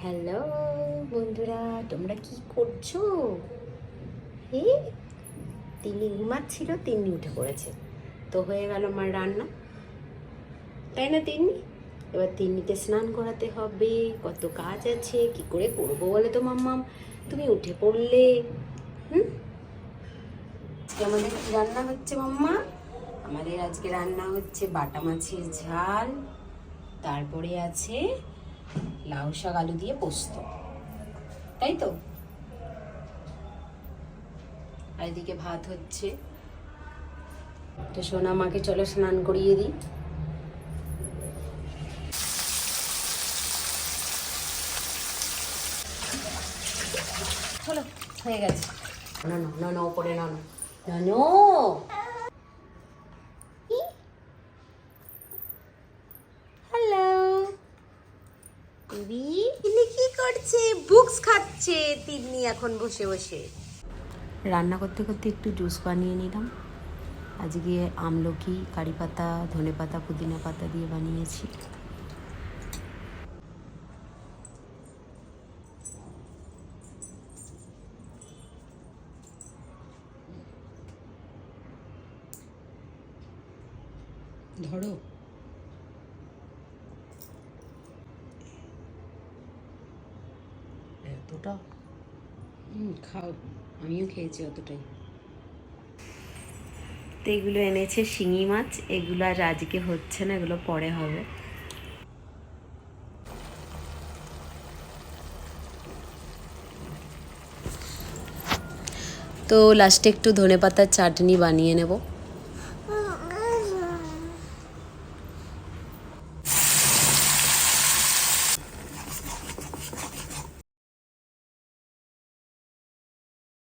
Hello বন্ধুরা, তোমরা কি করছো? তিন্নি ঘুমাচ্ছিল, তিন্নি উঠে পড়েছে, তো হয়ে গেল আমার রান্না, তাই না তিন্নি? এবার তিন্নিকে স্নান করাতে হবে, কত কাজ আছে, কি করে করবো বলে তো মাম্মাম, তুমি উঠে পড়লে। আজকে আমাদের কি রান্না হচ্ছে মাম্মা? আমাদের আজকে রান্না হচ্ছে বাটা মাছের ঝাল, তারপরে আছে লাউ শাক আলু দিয়ে পোস্ত, তাই তো। আর এদিকে ভাত হচ্ছে। তো সোনা মাকে চলো স্নান করিয়ে দিই। চলো, হয়ে গেছে। না না না না, ওপরে না না না নো। হ্যালো বেবি, তিন্নি কি করছে? বুকস খাচ্ছে তিন্নি এখন বসে বসে। রান্না করতে করতে একটু জুস বানিয়ে নিলাম। আজকে আমলকি, কারি পাতা, ধনে পাতা, পুদিনা পাতা দিয়ে বানিয়েছি। ধরো, এতটা খাও, আমিও খেয়েছি অতটাই। তো এগুলো এনেছে শিঙি মাছ, এগুলো আর আজকে হচ্ছে না, এগুলো পরে হবে। তো লাস্টে একটু ধনেপাতার চাটনি বানিয়ে নেব।